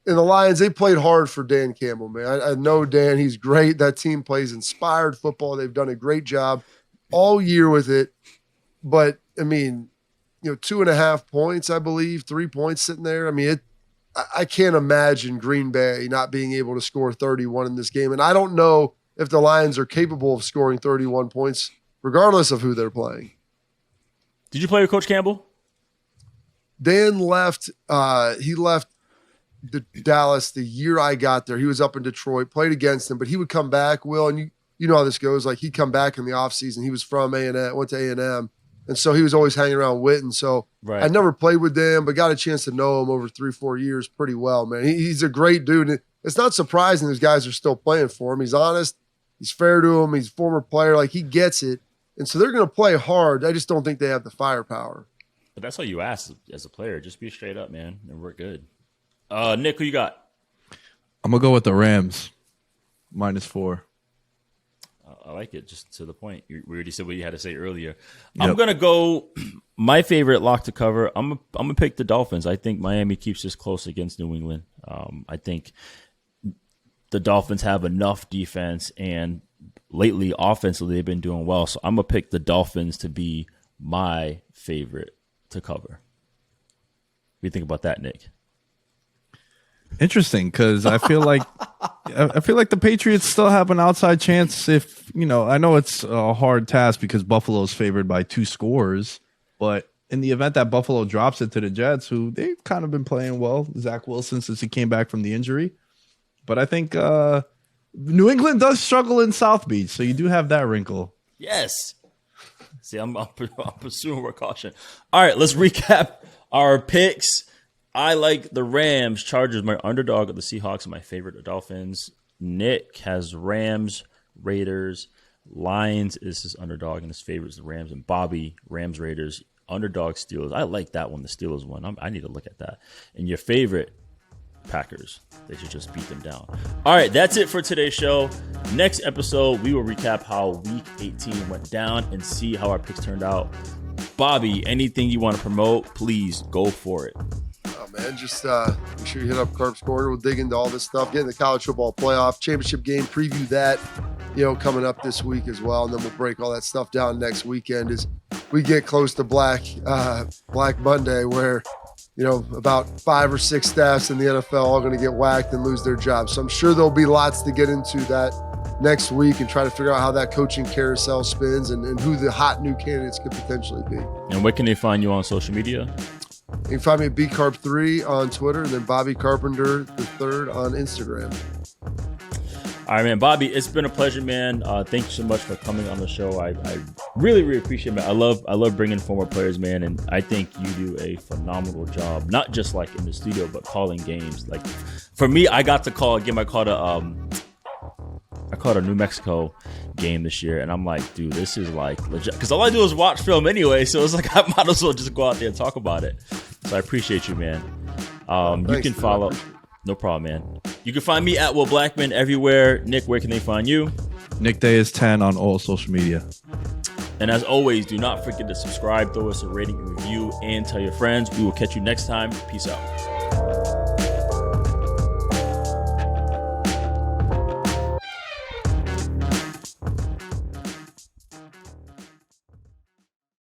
And the Lions, they played hard for Dan Campbell, man. I know Dan, he's great. That team plays inspired football. They've done a great job all year with it. But I mean, 2.5 points, I believe, 3 points sitting there. I mean, I can't imagine Green Bay not being able to score 31 in this game. And I don't know if the Lions are capable of scoring 31 points, regardless of who they're playing. Did you play with Coach Campbell? Dan left. He left Dallas the year I got there. He was up in Detroit, played against him, but he would come back, Will, and you know how this goes. Like, he'd come back in the offseason. He was from A&M, went to A&M. And so he was always hanging around Wynn. So I never played with Dan, but got a chance to know him over 3-4 years pretty well, man. He's a great dude. And it's not surprising these guys are still playing for him. He's honest. He's fair to him. He's a former player. Like, he gets it. And so they're going to play hard. I just don't think they have the firepower. But that's all you ask as a player. Just be straight up, man, and we're good. Nick, who you got? I'm going to go with the Rams, -4. I like it, just to the point. We already said what you had to say earlier. Yep. I'm going to go my favorite lock to cover. I'm going to pick the Dolphins. I think Miami keeps this close against New England. I think the Dolphins have enough defense, and lately, offensively, they've been doing well. So I'm going to pick the Dolphins to be my favorite to cover. What do you think about that, Nick? Interesting, because I feel like the Patriots still have an outside chance. If I know it's a hard task because Buffalo's favored by 2 scores, but in the event that Buffalo drops it to the Jets, who they've kind of been playing well, Zach Wilson since he came back from the injury, but I think New England does struggle in South Beach, so you do have that wrinkle. Yes. See, I'm pursuing with caution. All right, let's recap our picks. I like the Rams. Chargers, my underdog of the Seahawks, and my favorite, the Dolphins. Nick has Rams, Raiders. Lions is his underdog, and his favorite is the Rams. And Bobby, Rams, Raiders, underdog, Steelers. I like that one, the Steelers one. I need to look at that. And your favorite, Packers. They should just beat them down. All right, that's it for today's show. Next episode, we will recap how Week 18 went down and see how our picks turned out. Bobby, anything you want to promote, please go for it. Oh, man, just make sure you hit up Carp's Corner. We'll dig into all this stuff, get in the college football playoff championship game, preview that, coming up this week as well. And then we'll break all that stuff down next weekend as we get close to Black Monday, where about 5 or 6 staffs in the NFL are going to get whacked and lose their jobs. So I'm sure there'll be lots to get into that next week and try to figure out how that coaching carousel spins and who the hot new candidates could potentially be. And where can they find you on social media? You can find me at BCarp3 on Twitter, and then Bobby Carpenter III on Instagram. All right, man. Bobby, it's been a pleasure, man. Thank you so much for coming on the show. I really, really appreciate it, man. I love bringing former players, man, and I think you do a phenomenal job, not just like in the studio, but calling games. Like, for me, I got to give my call to I caught a New Mexico game this year, and I'm like, dude, this is like legit. Because all I do is watch film anyway, so it's like I might as well just go out there and talk about it. So I appreciate you, man. You can follow. No problem, man. You can find me at Will Blackmon everywhere. Nick, where can they find you? Nick Day is 10 on all social media. And as always, do not forget to subscribe, throw us a rating and review, and tell your friends. We will catch you next time. Peace out.